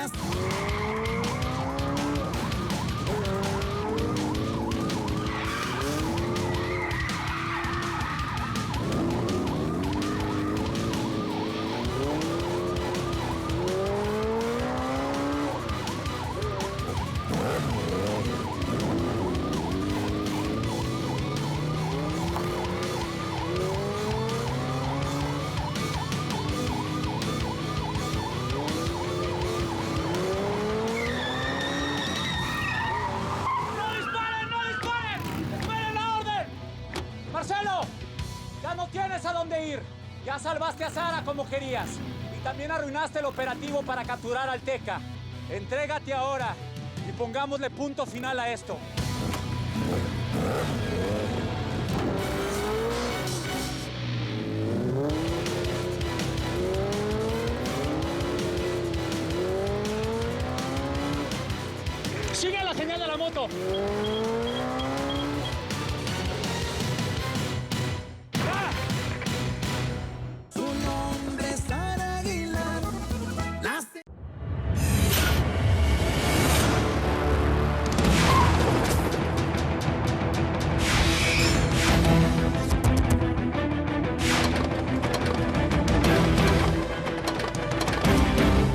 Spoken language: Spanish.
días. ¡Marcelo! ¡Ya no tienes a dónde ir! Ya salvaste a Sara como querías. Y también arruinaste el operativo para capturar al Teca. Entrégate ahora y pongámosle punto final a esto. ¡Sigue la señal de la moto!